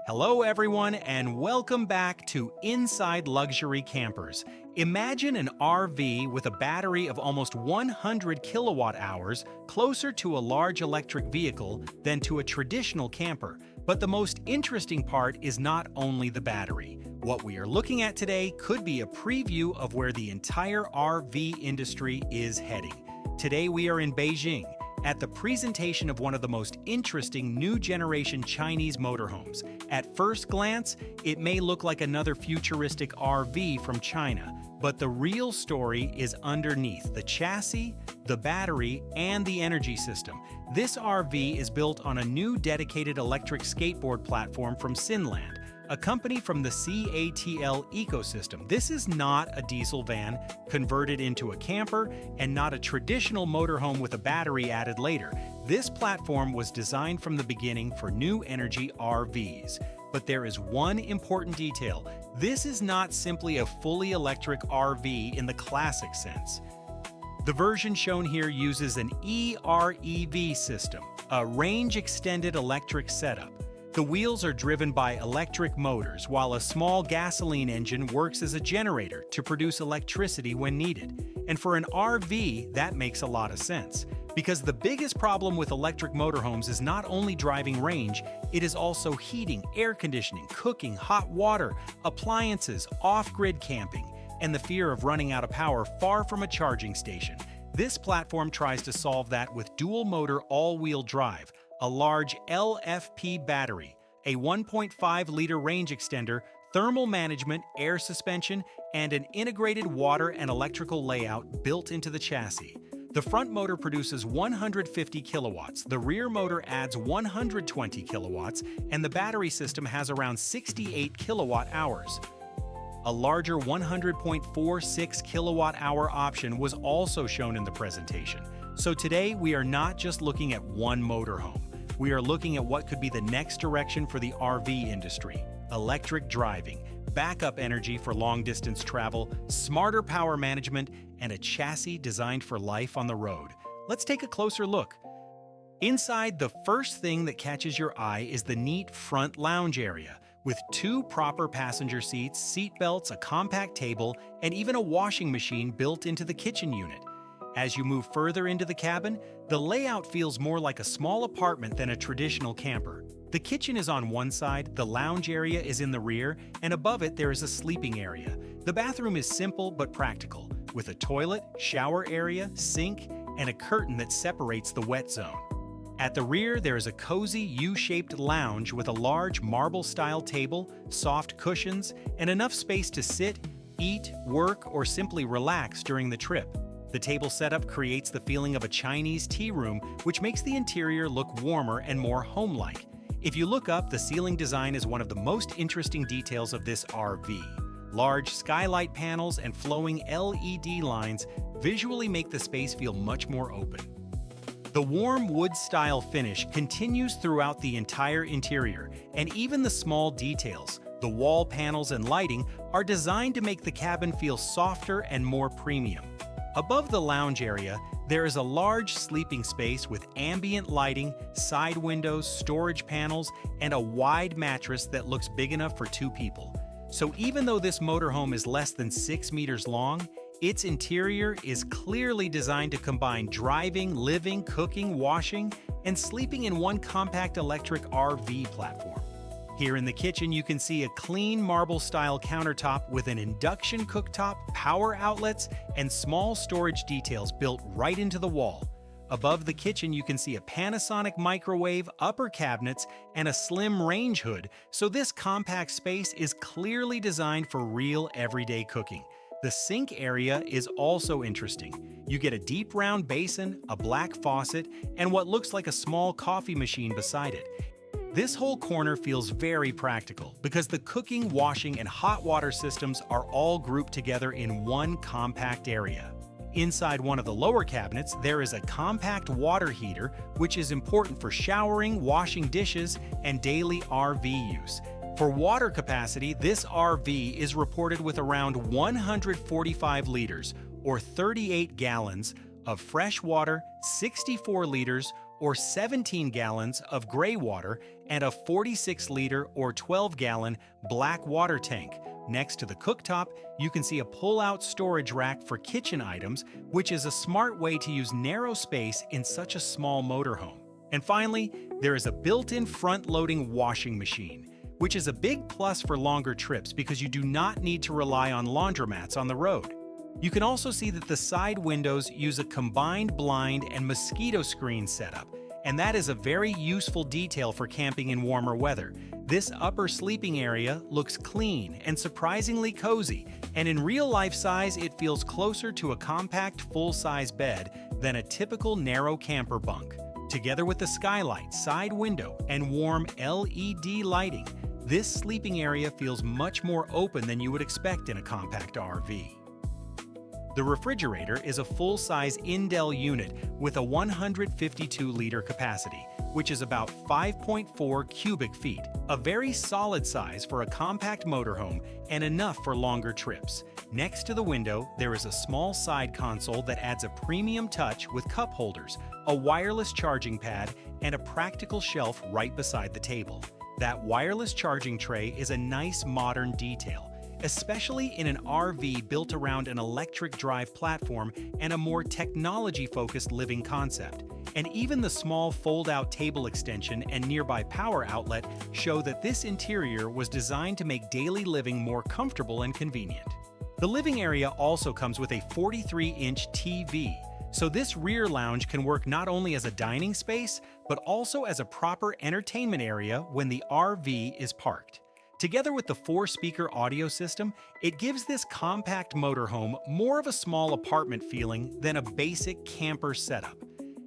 Hello, everyone, and welcome back to Inside Luxury Campers. Imagine an RV with a battery of almost 100 kilowatt hours closer to a large electric vehicle than to a traditional camper. But the most interesting part is not only the battery. What we are looking at today could be a preview of where the entire RV industry is heading. Today we are in Beijing, at the presentation of one of the most interesting new generation Chinese motorhomes. At first glance, it may look like another futuristic RV from China, but the real story is underneath the chassis, the battery, and the energy system. This RV is built on a new dedicated electric skateboard platform from Sinland, a company from the CATL ecosystem. This is not a diesel van converted into a camper and not a traditional motorhome with a battery added later. This platform was designed from the beginning for new energy RVs. But there is one important detail. This is not simply a fully electric RV in the classic sense. The version shown here uses an EREV system, a range-extended electric setup. The wheels are driven by electric motors, while a small gasoline engine works as a generator to produce electricity when needed. And for an RV, that makes a lot of sense, because the biggest problem with electric motorhomes is not only driving range, it is also heating, air conditioning, cooking, hot water, appliances, off-grid camping, and the fear of running out of power far from a charging station. This platform tries to solve that with dual-motor all-wheel drive, a large LFP battery, a 1.5-liter range extender, thermal management, air suspension, and an integrated water and electrical layout built into the chassis. The front motor produces 150 kilowatts, the rear motor adds 120 kilowatts, and the battery system has around 68 kilowatt hours. A larger 100.46 kilowatt-hour option was also shown in the presentation. So today, we are not just looking at one motorhome. We are looking at what could be the next direction for the RV industry: electric driving, backup energy for long-distance travel, smarter power management, and a chassis designed for life on the road. Let's take a closer look. Inside, the first thing that catches your eye is the neat front lounge area, with two proper passenger seats, seat belts, a compact table, and even a washing machine built into the kitchen unit. As you move further into the cabin, the layout feels more like a small apartment than a traditional camper. The kitchen is on one side, the lounge area is in the rear, and above it there is a sleeping area. The bathroom is simple but practical, with a toilet, shower area, sink, and a curtain that separates the wet zone. At the rear, there is a cozy U-shaped lounge with a large marble-style table, soft cushions, and enough space to sit, eat, work, or simply relax during the trip. The table setup creates the feeling of a Chinese tea room, which makes the interior look warmer and more home-like. If you look up, the ceiling design is one of the most interesting details of this RV. Large skylight panels and flowing LED lines visually make the space feel much more open. The warm wood-style finish continues throughout the entire interior, and even the small details, the wall panels and lighting, are designed to make the cabin feel softer and more premium. Above the lounge area, there is a large sleeping space with ambient lighting, side windows, storage panels, and a wide mattress that looks big enough for two people. So even though this motorhome is less than 6 meters long, its interior is clearly designed to combine driving, living, cooking, washing, and sleeping in one compact electric RV platform. Here in the kitchen, you can see a clean marble-style countertop with an induction cooktop, power outlets, and small storage details built right into the wall. Above the kitchen, you can see a Panasonic microwave, upper cabinets, and a slim range hood, so this compact space is clearly designed for real everyday cooking. The sink area is also interesting. You get a deep round basin, a black faucet, and what looks like a small coffee machine beside it. This whole corner feels very practical because the cooking, washing, and hot water systems are all grouped together in one compact area. Inside one of the lower cabinets, there is a compact water heater, which is important for showering, washing dishes, and daily RV use. For water capacity, this RV is reported with around 145 liters, or 38 gallons, of fresh water, 64 liters, or 17 gallons of gray water and a 46-liter or 12-gallon black water tank. Next to the cooktop, you can see a pull-out storage rack for kitchen items, which is a smart way to use narrow space in such a small motorhome. And finally, there is a built-in front-loading washing machine, which is a big plus for longer trips because you do not need to rely on laundromats on the road. You can also see that the side windows use a combined blind and mosquito-screen setup, and that is a very useful detail for camping in warmer weather. This upper sleeping area looks clean and surprisingly cozy, and in real-life size it feels closer to a compact full-size bed than a typical narrow camper bunk. Together with the skylight, side window, and warm LED lighting, this sleeping area feels much more open than you would expect in a compact RV. The refrigerator is a full-size Indel unit with a 152-liter capacity, which is about 5.4 cubic feet, a very solid size for a compact motorhome and enough for longer trips. Next to the window, there is a small side console that adds a premium touch with cup holders, a wireless charging pad, and a practical shelf right beside the table. That wireless charging tray is a nice modern detail, especially in an RV built around an electric drive platform and a more technology-focused living concept. And even the small fold-out table extension and nearby power outlet show that this interior was designed to make daily living more comfortable and convenient. The living area also comes with a 43-inch TV, so this rear lounge can work not only as a dining space, but also as a proper entertainment area when the RV is parked. Together with the 4-speaker audio system, it gives this compact motorhome more of a small apartment feeling than a basic camper setup.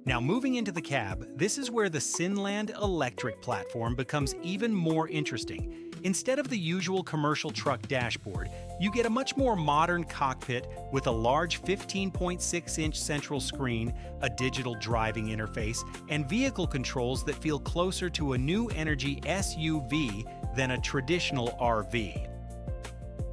Now moving into the cab, this is where the Sinland electric platform becomes even more interesting. Instead of the usual commercial truck dashboard, you get a much more modern cockpit with a large 15.6-inch central screen, a digital driving interface, and vehicle controls that feel closer to a new energy SUV than a traditional RV.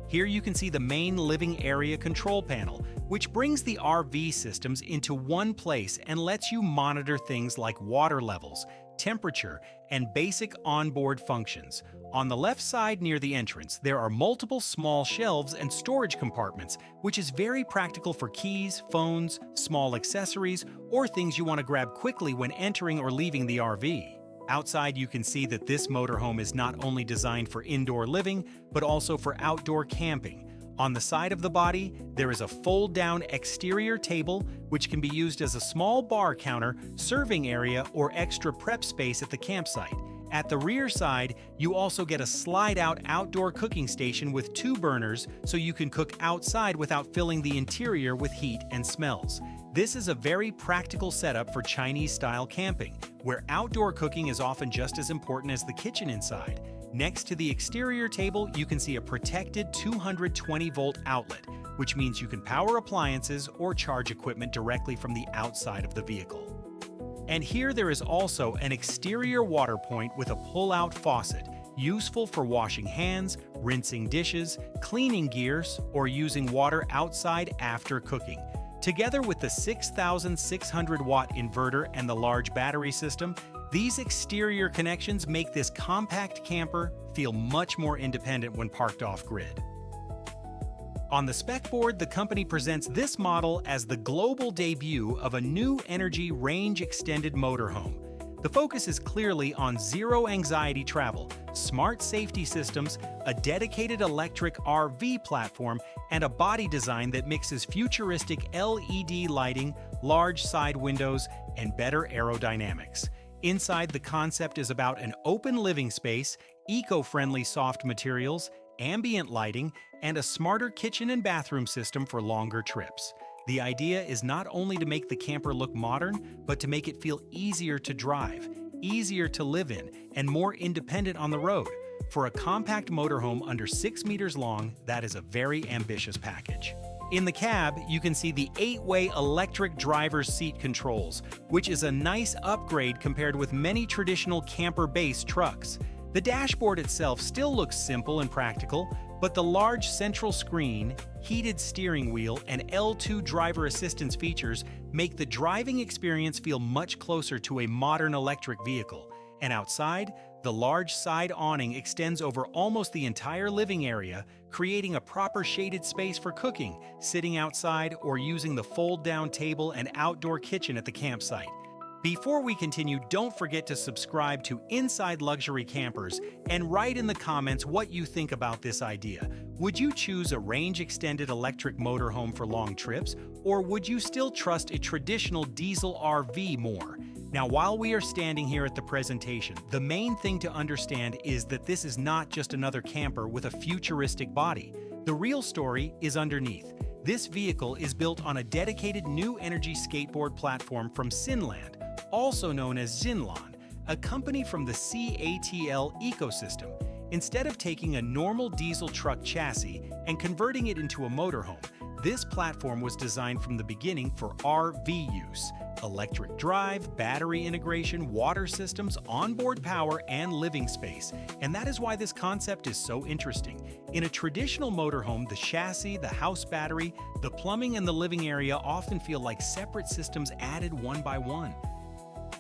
Here you can see the main living area control panel, which brings the RV systems into one place and lets you monitor things like water levels, temperature, and basic onboard functions. On the left side near the entrance, there are multiple small shelves and storage compartments, which is very practical for keys, phones, small accessories, or things you want to grab quickly when entering or leaving the RV. Outside, you can see that this motorhome is not only designed for indoor living, but also for outdoor camping. On the side of the body, there is a fold-down exterior table, which can be used as a small bar counter, serving area, or extra prep space at the campsite. At the rear side, you also get a slide-out outdoor cooking station with 2 burners, so you can cook outside without filling the interior with heat and smells. This is a very practical setup for Chinese-style camping, where outdoor cooking is often just as important as the kitchen inside. Next to the exterior table, you can see a protected 220-volt outlet, which means you can power appliances or charge equipment directly from the outside of the vehicle. And here there is also an exterior water point with a pull-out faucet, useful for washing hands, rinsing dishes, cleaning gears, or using water outside after cooking. Together with the 6,600-watt inverter and the large battery system, these exterior connections make this compact camper feel much more independent when parked off-grid. On the spec board, the company presents this model as the global debut of a new energy range-extended motorhome. The focus is clearly on zero-anxiety travel, smart safety systems, a dedicated electric RV platform, and a body design that mixes futuristic LED lighting, large side windows, and better aerodynamics. Inside, the concept is about an open living space, eco-friendly soft materials, ambient lighting, and a smarter kitchen and bathroom system for longer trips. The idea is not only to make the camper look modern, but to make it feel easier to drive, easier to live in, and more independent on the road. For a compact motorhome under 6 meters long, that is a very ambitious package. In the cab, you can see the 8-way electric driver's seat controls, which is a nice upgrade compared with many traditional camper-based trucks. The dashboard itself still looks simple and practical, but the large central screen, heated steering wheel, and L2 driver assistance features make the driving experience feel much closer to a modern electric vehicle. And outside, the large side awning extends over almost the entire living area, creating a proper shaded space for cooking, sitting outside, or using the fold-down table and outdoor kitchen at the campsite. Before we continue, don't forget to subscribe to Inside Luxury Campers and write in the comments what you think about this idea. Would you choose a range-extended electric motorhome for long trips, or would you still trust a traditional diesel RV more? Now, while we are standing here at the presentation, the main thing to understand is that this is not just another camper with a futuristic body. The real story is underneath. This vehicle is built on a dedicated new energy skateboard platform from Sinland, also known as Zinlan, a company from the CATL ecosystem. Instead of taking a normal diesel truck chassis and converting it into a motorhome, this platform was designed from the beginning for RV use. Electric drive, battery integration, water systems, onboard power, and living space. And that is why this concept is so interesting. In a traditional motorhome, the chassis, the house battery, the plumbing, and the living area often feel like separate systems added one by one.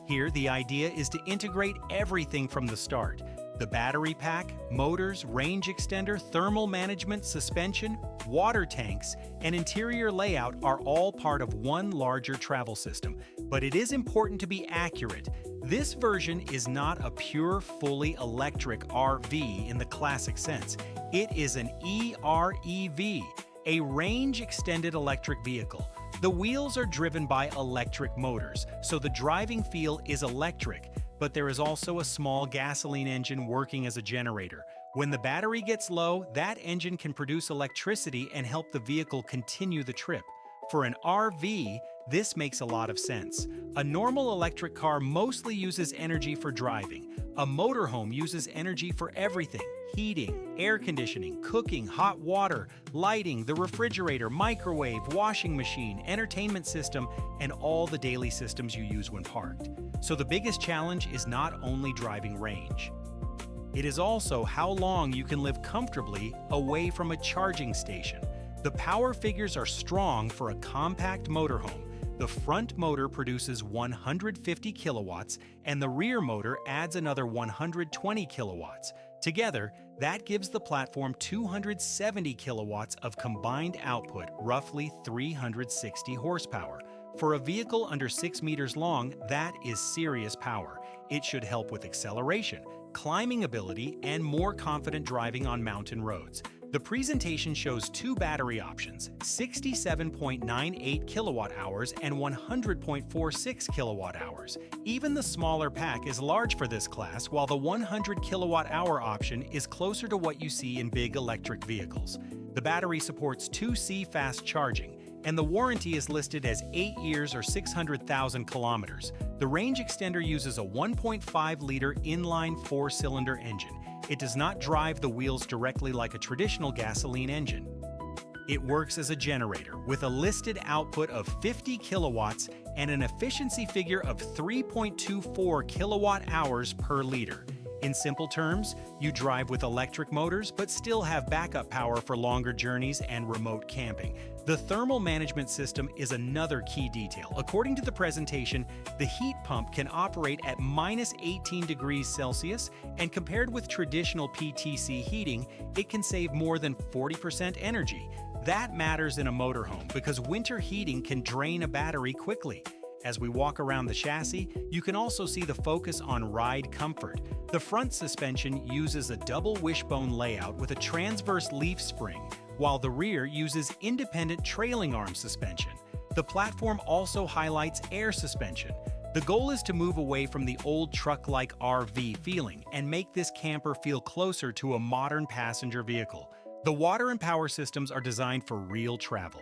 Here, the idea is to integrate everything from the start. The battery pack, motors, range extender, thermal management, suspension, water tanks, and interior layout are all part of one larger travel system. But it is important to be accurate. This version is not a pure, fully electric RV in the classic sense. It is an EREV, a range-extended electric vehicle. The wheels are driven by electric motors, so the driving feel is electric, but there is also a small gasoline engine working as a generator. When the battery gets low, that engine can produce electricity and help the vehicle continue the trip. For an RV, this makes a lot of sense. A normal electric car mostly uses energy for driving. A motorhome uses energy for everything: heating, air conditioning, cooking, hot water, lighting, the refrigerator, microwave, washing machine, entertainment system, and all the daily systems you use when parked. So the biggest challenge is not only driving range. It is also how long you can live comfortably away from a charging station. The power figures are strong for a compact motorhome. The front motor produces 150 kilowatts, and the rear motor adds another 120 kilowatts. Together, that gives the platform 270 kilowatts of combined output, roughly 360 horsepower. For a vehicle under 6 meters long, that is serious power. It should help with acceleration, climbing ability, and more confident driving on mountain roads. The presentation shows two battery options, 67.98 kilowatt hours and 100.46 kilowatt hours. Even the smaller pack is large for this class, while the 100 kilowatt hour option is closer to what you see in big electric vehicles. The battery supports 2C fast charging, and the warranty is listed as 8 years or 600,000 kilometers. The range extender uses a 1.5-liter inline 4-cylinder engine. It does not drive the wheels directly like a traditional gasoline engine. It works as a generator with a listed output of 50 kilowatts and an efficiency figure of 3.24 kilowatt hours per liter. In simple terms, you drive with electric motors but still have backup power for longer journeys and remote camping. The thermal management system is another key detail. According to the presentation, the heat pump can operate at minus 18 degrees Celsius, and compared with traditional PTC heating, it can save more than 40% energy. That matters in a motorhome because winter heating can drain a battery quickly. As we walk around the chassis, you can also see the focus on ride comfort. The front suspension uses a double wishbone layout with a transverse leaf spring, while the rear uses independent trailing arm suspension. The platform also highlights air suspension. The goal is to move away from the old truck-like RV feeling and make this camper feel closer to a modern passenger vehicle. The water and power systems are designed for real travel.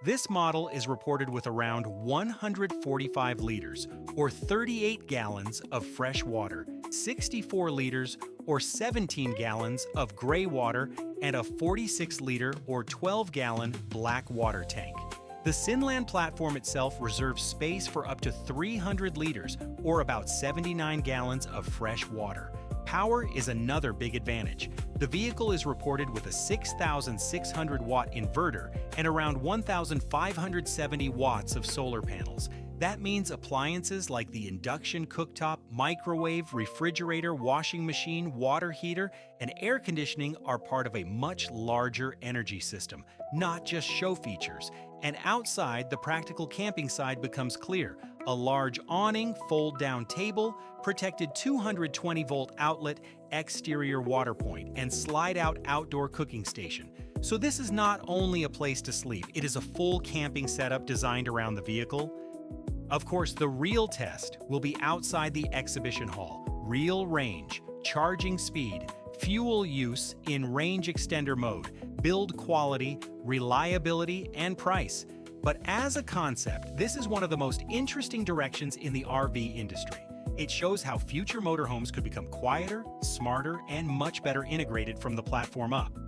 This model is reported with around 145 liters, or 38 gallons of fresh water, 64 liters, or 17 gallons of gray water, and a 46-liter, or 12-gallon black water tank. The Sinland platform itself reserves space for up to 300 liters, or about 79 gallons of fresh water. Power is another big advantage. The vehicle is reported with a 6,600-watt inverter and around 1,570 watts of solar panels. That means appliances like the induction cooktop, microwave, refrigerator, washing machine, water heater, and air conditioning are part of a much larger energy system, not just show features. And outside, the practical camping side becomes clear. A large awning, fold-down table, protected 220-volt outlet, exterior water point, and slide-out outdoor cooking station. So this is not only a place to sleep, it is a full camping setup designed around the vehicle. Of course, the real test will be outside the exhibition hall. Real range, charging speed, fuel use in range extender mode, build quality, reliability, and price. But as a concept, this is one of the most interesting directions in the RV industry. It shows how future motorhomes could become quieter, smarter, and much better integrated from the platform up.